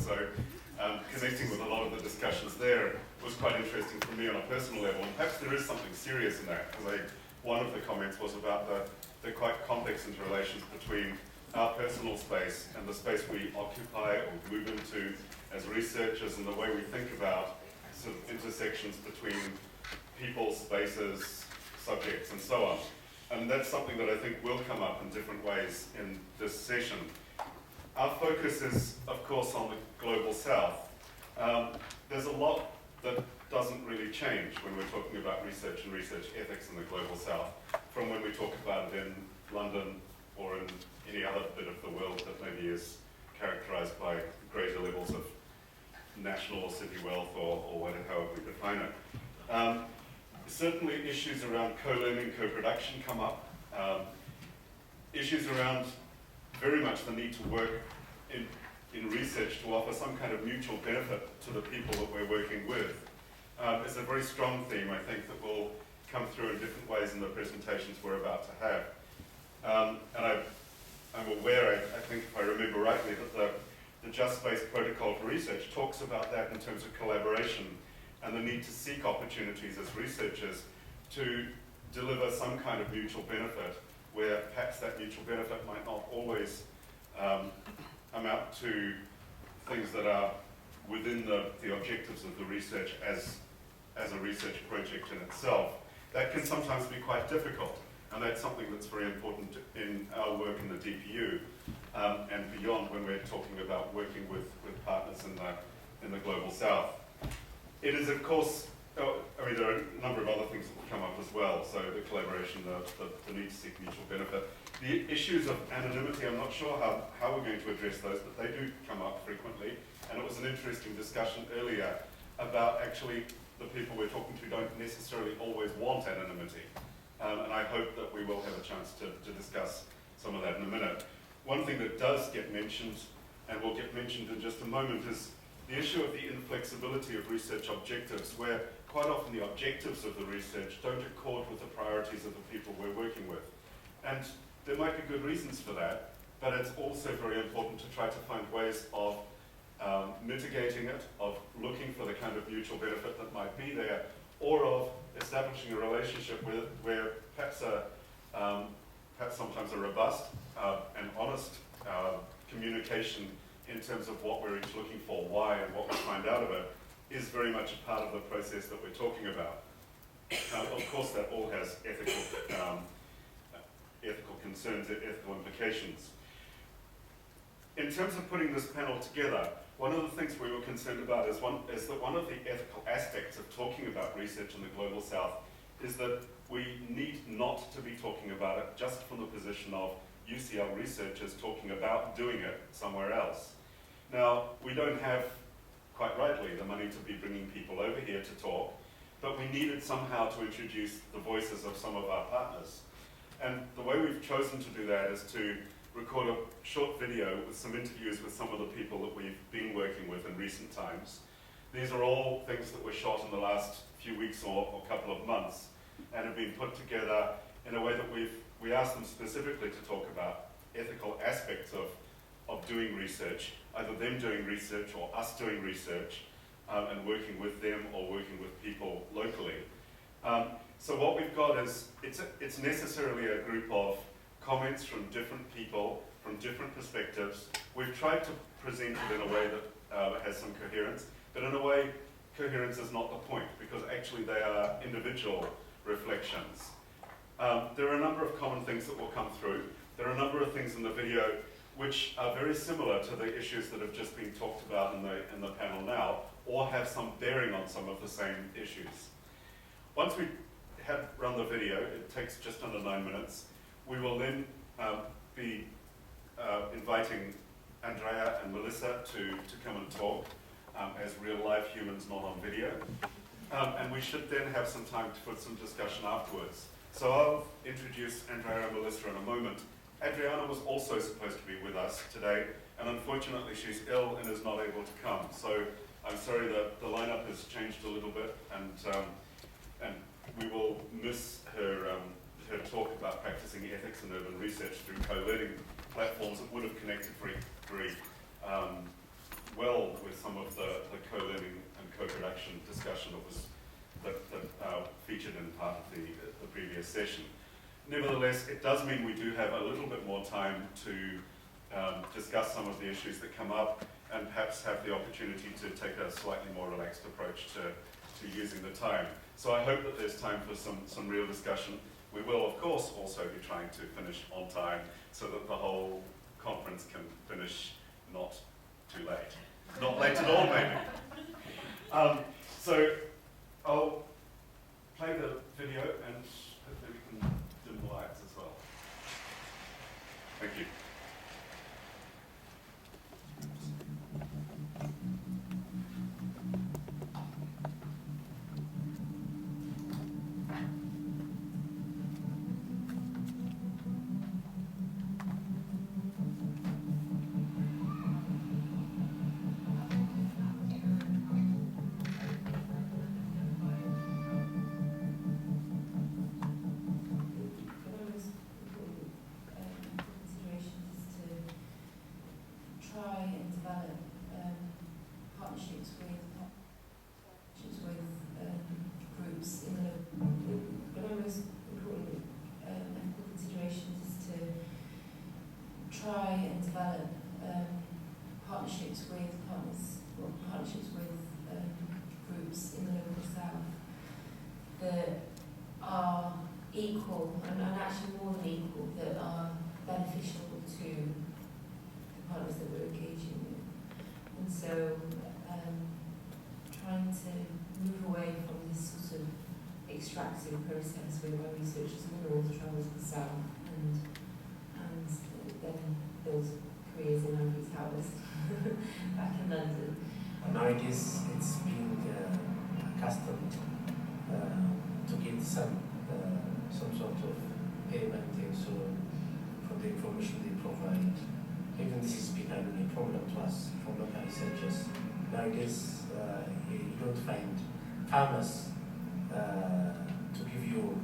So connecting with a lot of the discussions there was quite interesting for me on a personal level. And perhaps there is something serious in that, because one of the comments was about the quite complex interrelations between our personal space and the space we occupy or move into as researchers, and the way we think about sort of intersections between people, spaces, subjects, and so on. And that's something that I think will come up in different ways in this session. Our focus is, of course, on the global south. There's a lot that doesn't really change when we're talking about research and research ethics in the global south from when we talk about it in London or in any other bit of the world that maybe is characterized by greater levels of national or city wealth or whatever, however we define it. Certainly issues around co-learning, co-production come up. Issues around very much the need to work in research to offer some kind of mutual benefit to the people that we're working with. It's a very strong theme, I think, that will come through in different ways in the presentations we're about to have. And I'm aware, I think if I remember rightly, that the Just Space Protocol for Research talks about that in terms of collaboration and the need to seek opportunities as researchers to deliver some kind of mutual benefit, where perhaps that mutual benefit might not always amount to things that are within the objectives of the research as a research project in itself. That can sometimes be quite difficult, and that's something that's very important in our work in the DPU and beyond when we're talking about working with partners in the global south. It is, of course, there are a number of other things that will come up as well, so the collaboration, the need to seek mutual benefit. The issues of anonymity, I'm not sure how we're going to address those, but they do come up frequently, and it was an interesting discussion earlier about actually the people we're talking to don't necessarily always want anonymity, and I hope that we will have a chance to discuss some of that in a minute. One thing that does get mentioned, and will get mentioned in just a moment, is the issue of the inflexibility of research objectives, where quite often the objectives of the research don't accord with the priorities of the people we're working with. And there might be good reasons for that, but it's also very important to try to find ways of mitigating it, of looking for the kind of mutual benefit that might be there, or of establishing a relationship where perhaps sometimes a robust and honest communication in terms of what we're each looking for, why, and what we find out of it, is very much a part of the process that we're talking about. Of course, that all has ethical concerns, ethical implications. In terms of putting this panel together, one of the things we were concerned about is that one of the ethical aspects of talking about research in the global south is that we need not to be talking about it just from the position of UCL researchers talking about doing it somewhere else. Now, we don't have, quite rightly, the money to be bringing people over here to talk, but we needed somehow to introduce the voices of some of our partners. And the way we've chosen to do that is to record a short video with some interviews with some of the people that we've been working with in recent times. These are all things that were shot in the last few weeks or couple of months, and have been put together in a way that we asked them specifically to talk about ethical aspects of doing research, either them doing research or us doing research, and working with them or working with people locally. So what we've got is, it's necessarily a group of comments from different people, from different perspectives. We've tried to present it in a way that has some coherence, but in a way, coherence is not the point, because actually they are individual reflections. There are a number of common things that will come through. There are a number of things in the video which are very similar to the issues that have just been talked about in the panel now, or have some bearing on some of the same issues. Once we have run the video, it takes just under 9 minutes, we will then be inviting Andrea and Melissa to come and talk as real life humans, not on video. And we should then have some time for some discussion afterwards. So I'll introduce Andrea and Melissa in a moment. Adriana was also supposed to be with us today, and unfortunately she's ill and is not able to come. So I'm sorry that the lineup has changed a little bit, and we will miss her talk about practicing ethics in urban research through co-learning platforms that would have connected very well some of the co-living and co-production discussion that featured in part of the previous session. Nevertheless, it does mean we do have a little bit more time to discuss some of the issues that come up and perhaps have the opportunity to take a slightly more relaxed approach to using the time. So I hope that there's time for some real discussion. We will, of course, also be trying to finish on time so that the whole conference can finish not too late. Not late at all, maybe. So I'll play the video and hopefully we can dim the lights as well. Thank you. Equal, and actually more than equal, that are beneficial to the partners that we're engaging with. And so trying to move away from this sort of extractive process where researchers will travel to the south and then build careers in Ivory Towers back in London. Nowadays it's being accustomed to get some sort of payment and so on for the information they provide. Even this is becoming a problem to us for local researchers. Nowadays, you don't find farmers to give you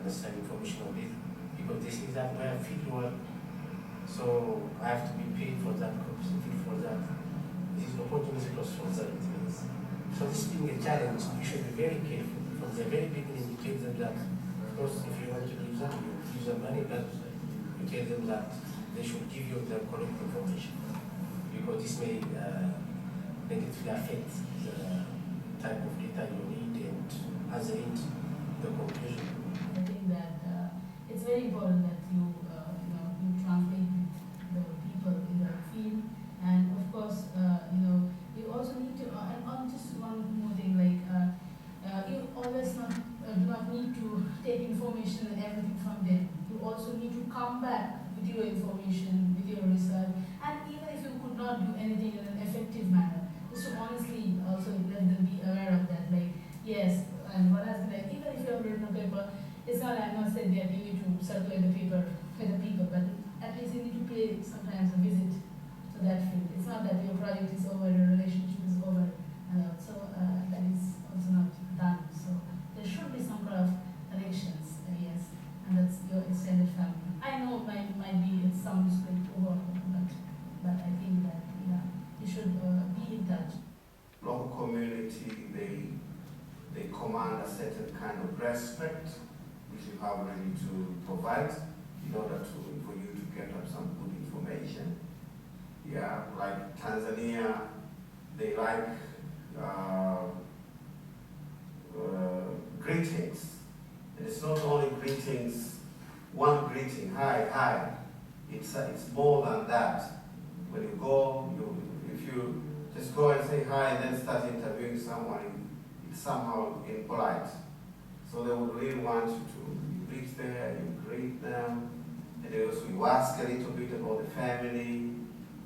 necessary information on it because they say that we have field work, so I have to be paid for that, compensated for that. This is opportunity cost for 70 minutes. So this being a challenge, you should be very careful from the very beginning. You tell them that, of course, if you want to give them, you give them money, but you tell them that they should give you the correct information because this may negatively affect the type of data you need and as it the conclusion. I think that it's very important that you translate the people in the field, and of course you also need to and on just one more thing, like you always do not need to take information and everything from them. You also need to come back with your information, with your research, and even if you could not do anything in an effective manner, just to honestly also let them be aware of that. Like, yes, and what has been like, even if you have written a paper, it's not, I'm not saying that you need to circulate the paper with the people, but at least you need to pay sometimes a visit to that field. It's not that your project is over, your relationship is over, so that is also not done. So there should be some kind of connections, yes, and that's your extended family. I know it might be, it sounds like over, but I think that, you should be in touch. Local community, they command a certain kind of respect, which you have ready to provide in order for you to get up some good information. Yeah, like Tanzania, they like greetings. And it's not only greetings, one greeting, hi. It's more than that. When you go, if you just go and say hi and then start interviewing someone, it's somehow impolite. So they would really want you to reach there, you greet them, and they also you ask a little bit about the family,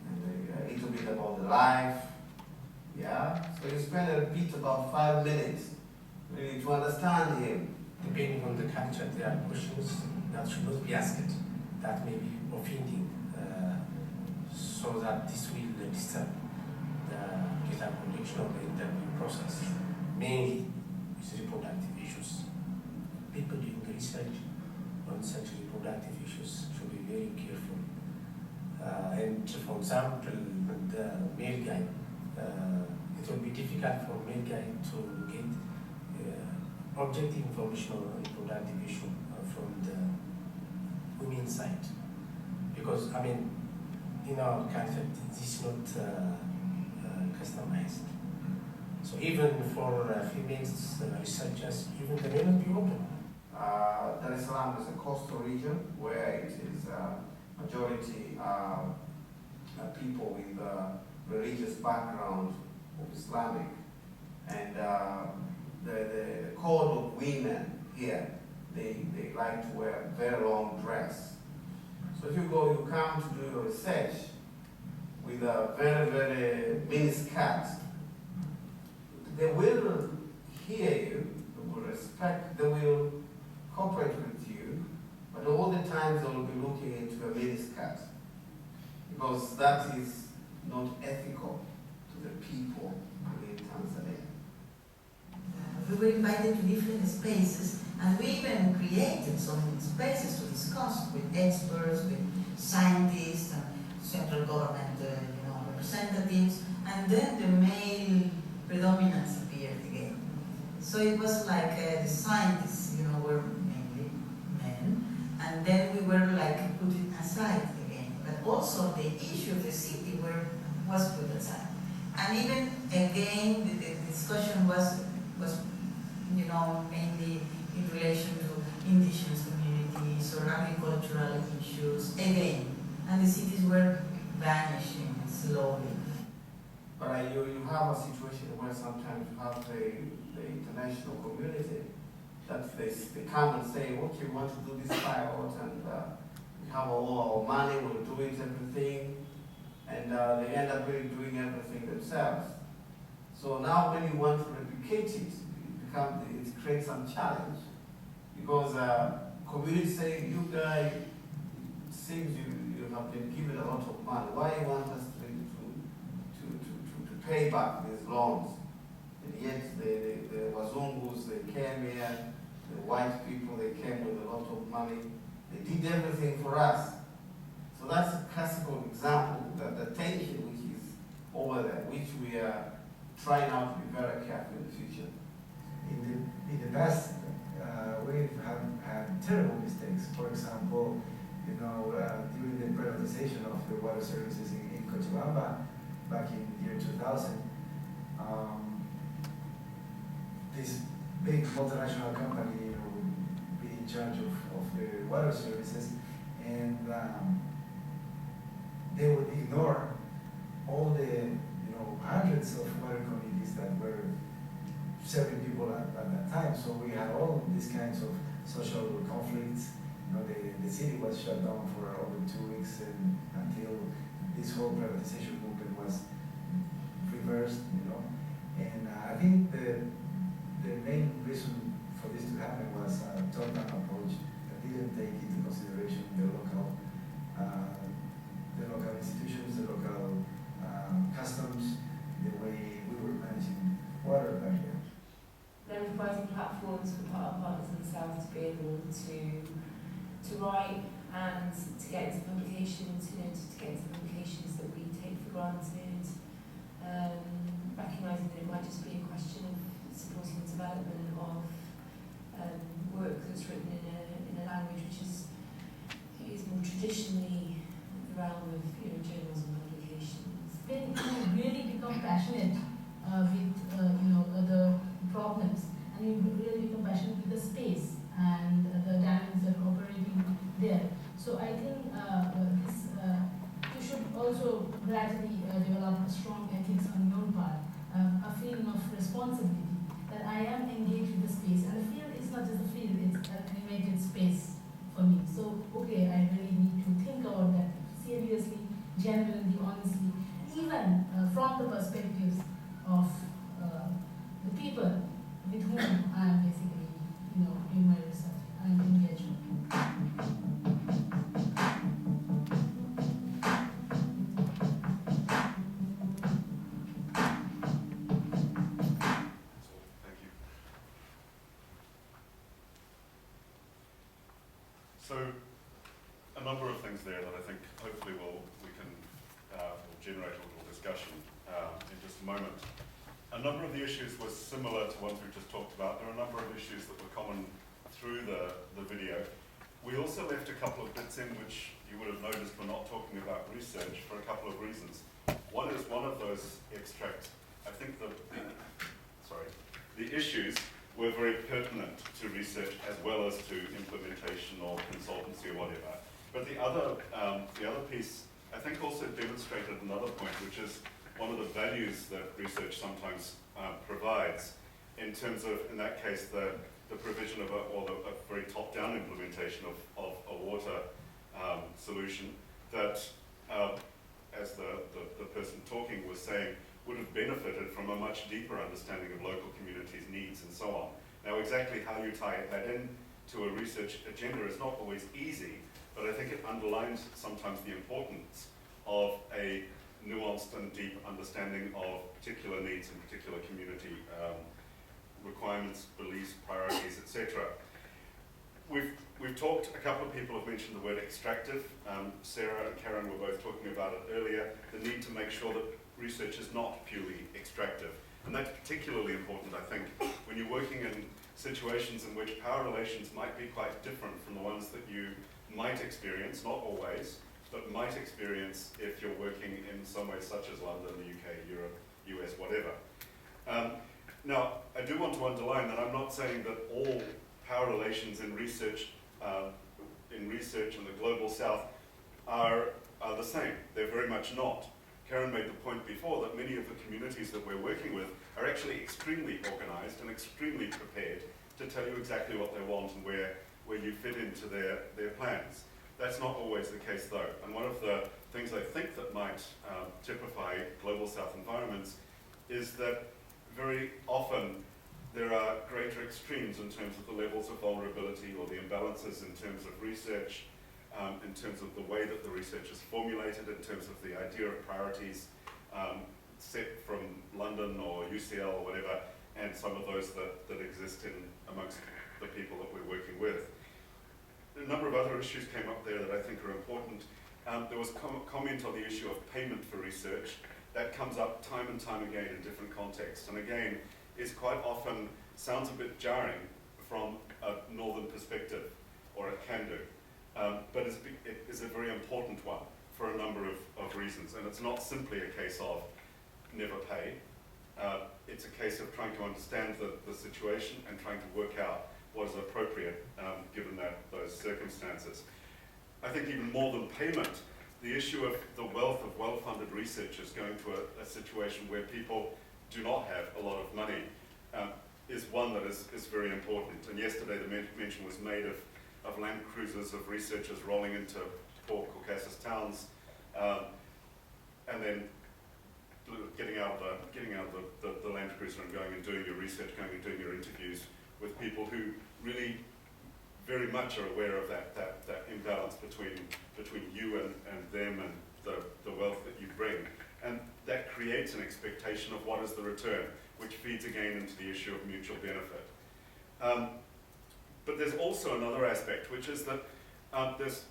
and a little bit about the life. Yeah? So you spend a bit about 5 minutes really to understand him. Depending on the culture, there are questions that should not be asked, that may be offending, so that this will disturb the data collection of the interview process, mainly with reproductive issues. People doing research on such reproductive issues should be very careful. And for example, the male guy it will be difficult for male guy to get objective information on reproductive issue from the women's side. Because, I mean, in our culture, this is not customized. So even for females researchers, even the men will be open. Dar es Salaam is a coastal region where it is majority people with religious background of Islamic, and the code of women here, they like to wear very long dress. So if you come to do your research with a very, very mini skirt, they will hear you, they will respect, they will cooperate with you, but all the time they will be looking into a mini skirt, because that is not ethical to the people in Tanzania. We were invited to different spaces, and we even created some spaces to discuss with experts, with scientists, and central government representatives, and then the male predominance appeared again. So it was like the scientists, were mainly men, and then we were like put it aside again. But also the issue of the city was put aside. And even again, the discussion was mainly in relation to indigenous communities or agricultural issues again, and the cities were vanishing slowly. But you have a situation where sometimes you have the international community that they come and say, okay, we want to do this pilot, and we have all our money, we'll do it, everything, and they end up really doing everything themselves. So now when you want to replicate it, it creates some challenge, because communities say, you guys, it seems you have been given a lot of money. Why you want us to pay back these loans? And yet the Wazungus, they came here, the white people, they came with a lot of money. They did everything for us. So that's a classical example that the tension which is over there, which we are trying now to be very careful in the future. In the past, we've had terrible mistakes. For example, during the privatization of the water services in Cochabamba back in the year 2000, this big multinational company would be in charge of the water services, and they would ignore all the hundreds of water committees that were serving people at that time. So we had all these kinds of social conflicts. The city was shut down for over 2 weeks until this whole privatization movement was reversed. And I think the main reason for this to happen was a top-down approach that didn't take into consideration the local institutions, the local customs, the way we were managing water back then. Then providing platforms for partners in the South to be able to write and to get into publications, to get into publications that we take for granted, recognising that it might just be a question of supporting the development of work that's written in a language which is more traditionally the realm of journals and publications. When you really become passionate with the problems, and you really become passionate with the space and the dynamics that are operating there. So I think you should also gradually develop a strong ethics on your part, a feeling of responsibility that I am engaged with the space, and the field is not just a field, it's an animated space for me. So okay, I really need to think about that seriously, genuinely, honestly, even from the perspectives of the people with whom I am basically, in my research and engagement. Thank you. So, a number of things there that I think hopefully we can generate a little discussion in just a a moment. A number of the issues were similar to ones we've just talked about. There are a number of issues that were common through the video. We also left a couple of bits in which you would have noticed we're not talking about research for a couple of reasons. One is one of those I think the issues were very pertinent to research as well as to implementation or consultancy or whatever. But the other piece, I think, also demonstrated another point, which is one of the values that research sometimes provides in terms of, in that case, the provision of a very top-down implementation of a water solution that, as the person talking was saying, would have benefited from a much deeper understanding of local communities' needs and so on. Now, exactly how you tie that in to a research agenda is not always easy, but I think it underlines sometimes the importance of a nuanced and deep understanding of particular needs and particular community requirements, beliefs, priorities, etc. We've talked, a couple of people have mentioned the word extractive. Sarah and Karen were both talking about it earlier, the need to make sure that research is not purely extractive. And that's particularly important, I think, when you're working in situations in which power relations might be quite different from the ones that you might experience, not always, but might experience if you're working in somewhere such as London, the UK, Europe, US, whatever. Now, I do want to underline that I'm not saying that all power relations in research in the global south are the same. They're very much not. Karen made the point before that many of the communities that we're working with are actually extremely organized and extremely prepared to tell you exactly what they want and where you fit into their plans. That's not always the case though. And one of the things I think that might typify global south environments is that very often there are greater extremes in terms of the levels of vulnerability or the imbalances in terms of research, in terms of the way that the research is formulated, in terms of the idea of priorities set from London or UCL or whatever, and some of those that exist amongst the people that we're working with. A number of other issues came up there that I think are important. There was comment on the issue of payment for research. That comes up time and time again in different contexts, and again, is quite often, sounds a bit jarring from a northern perspective, or it can do. But it is a very important one for a number of reasons, and it's not simply a case of never pay. It's a case of trying to understand the situation and trying to work out what is appropriate given those circumstances. I think even more than payment, the issue of the wealth of well-funded researchers going to a situation where people do not have a lot of money is one that is very important. And yesterday the mention was made of land cruisers of researchers rolling into poor Caucasus towns and then getting out of the land cruiser and going and doing your research, going and doing your interviews with people who really very much are aware of that imbalance between you and them and the wealth that you bring. And that creates an expectation of what is the return, which feeds again into the issue of mutual benefit. But there's also another aspect, which is that there's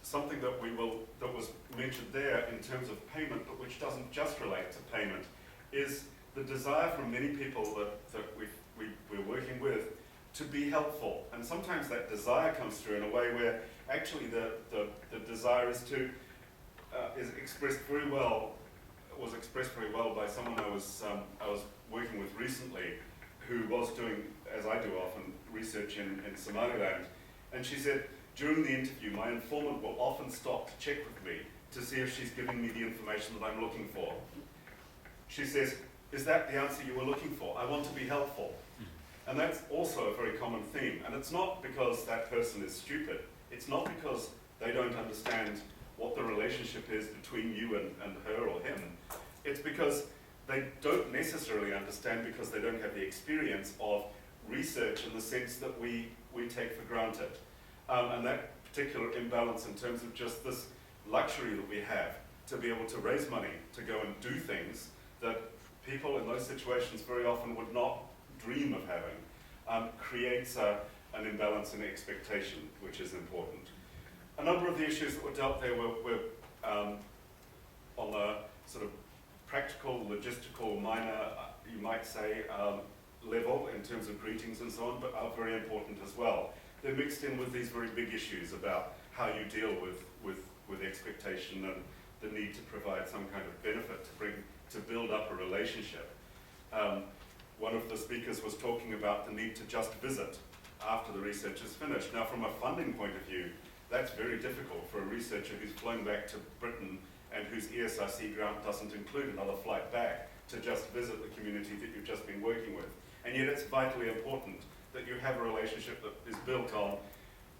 something that was mentioned there in terms of payment, but which doesn't just relate to payment, is the desire from many people that we're working with to be helpful. And sometimes that desire comes through in a way where actually the desire is expressed very well by someone I was working with recently, who was doing, as I do often, research in Somaliland. And she said, during the interview, my informant will often stop to check with me to see if she's giving me the information that I'm looking for. She says, is that the answer you were looking for? I want to be helpful. And that's also a very common theme. And it's not because that person is stupid. It's not because they don't understand what the relationship is between you and her or him. It's because they don't necessarily understand, because they don't have the experience of research in the sense that we take for granted. And that particular imbalance in terms of just this luxury that we have to be able to raise money, to go and do things that people in those situations very often would not dream of having, creates an imbalance in expectation, which is important. A number of the issues that were dealt there were on the sort of practical, logistical, minor, you might say, level in terms of greetings and so on, but are very important as well. They're mixed in with these very big issues about how you deal with expectation and the need to provide some kind of benefit to build up a relationship. One of the speakers was talking about the need to just visit after the research is finished. Now, from a funding point of view, that's very difficult for a researcher who's flown back to Britain and whose ESRC grant doesn't include another flight back to just visit the community that you've just been working with. And yet it's vitally important that you have a relationship that is built on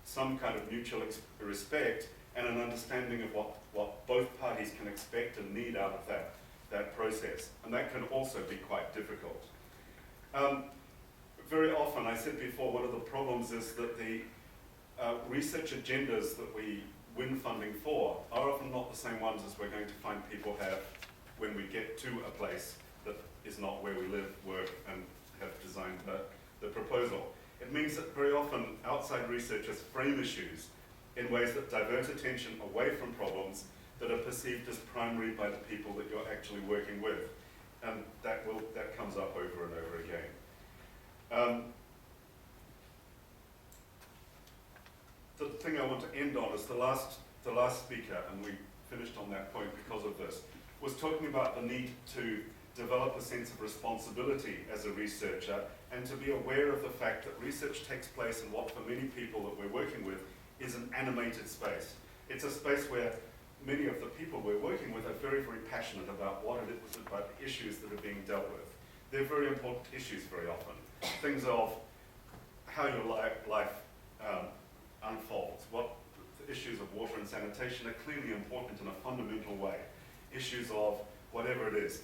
some kind of mutual respect and an understanding of what both parties can expect and need out of that process. And that can also be quite difficult. Very often, I said before, one of the problems is that the research agendas that we win funding for are often not the same ones as we're going to find people have when we get to a place that is not where we live, work, and have designed the proposal. It means that very often outside researchers frame issues in ways that divert attention away from problems that are perceived as primary by the people that you're actually working with. And that comes up over and over again. The thing I want to end on is the last speaker, and we finished on that point because of this, was talking about the need to develop a sense of responsibility as a researcher and to be aware of the fact that research takes place in what for many people that we're working with is an animated space. It's a space where many of the people we're working with are very, very passionate about what it is, about the issues that are being dealt with. They're very important issues very often. Things of how your life unfolds, what the issues of water and sanitation are clearly important in a fundamental way. Issues of whatever it is,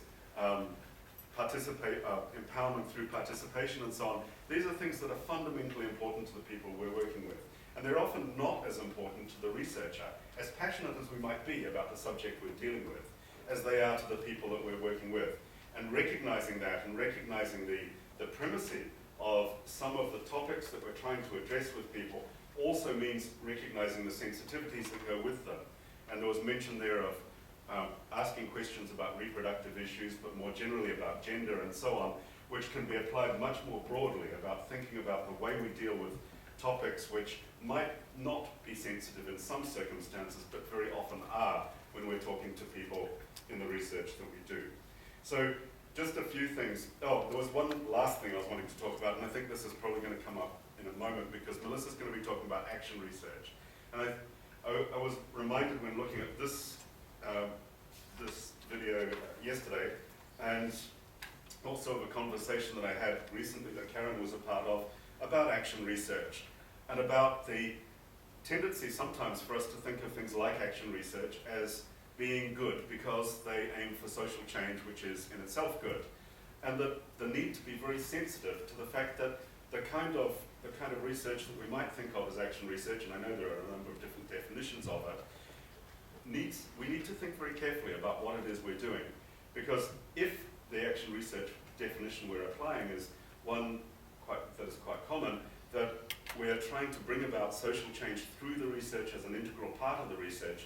empowerment through participation and so on. These are things that are fundamentally important to the people we're working with. And they're often not as important to the researcher, as passionate as we might be about the subject we're dealing with, as they are to the people that we're working with. And recognizing that and recognizing the primacy of some of the topics that we're trying to address with people also means recognizing the sensitivities that go with them. And there was mention there of asking questions about reproductive issues, but more generally about gender and so on, which can be applied much more broadly about thinking about the way we deal with topics which might not be sensitive in some circumstances, but very often are when we're talking to people in the research that we do. So just a few things. Oh, there was one last thing I was wanting to talk about, and I think this is probably going to come up in a moment because Melissa's going to be talking about action research. And I was reminded when looking at this video yesterday, and also of a conversation that I had recently that Karen was a part of about action research and about the tendency sometimes for us to think of things like action research as being good because they aim for social change, which is in itself good, and that the need to be very sensitive to the fact that the kind of research that we might think of as action research, and I know there are a number of different definitions of it, we need to think very carefully about what it is we're doing, because if the action research definition we're applying is one that is quite common, that we're trying to bring about social change through the research as an integral part of the research,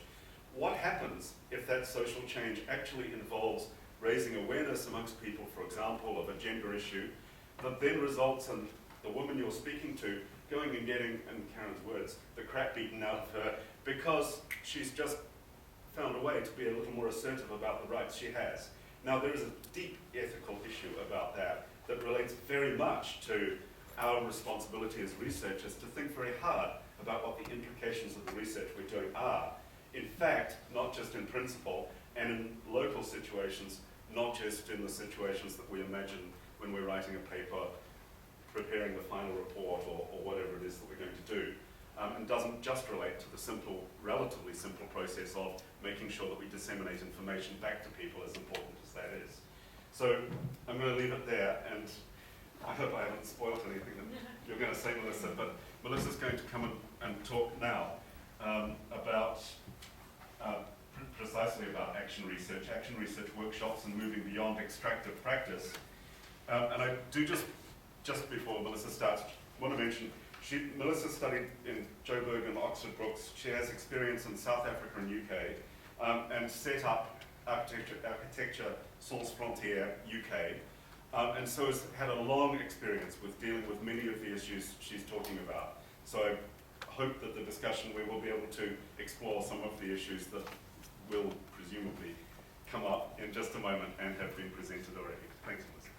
what happens if that social change actually involves raising awareness amongst people, for example, of a gender issue, that then results in the woman you're speaking to going and getting, in Karen's words, the crap beaten out of her because she's just found a way to be a little more assertive about the rights she has. Now, there is a deep ethical issue about that relates very much to our responsibility as researchers to think very hard about what the implications of the research we're doing are. In fact, not just in principle, and in local situations, not just in the situations that we imagine when we're writing a paper, preparing the final report, or whatever it is that we're going to do. And doesn't just relate to the relatively simple process of making sure that we disseminate information back to people, as important as that is. So I'm going to leave it there, and I hope I haven't spoiled anything that you're going to say, Melissa, but Melissa's going to come and talk now about precisely about action research workshops, and moving beyond extractive practice. And I do just before Melissa starts, want to mention, Melissa studied in Joburg and Oxford Brookes. She has experience in South Africa and UK, and set up architecture Source Frontier UK, and so has had a long experience with dealing with many of the issues she's talking about. So I hope that the discussion we will be able to explore some of the issues that will presumably come up in just a moment and have been presented already. Thanks, Melissa.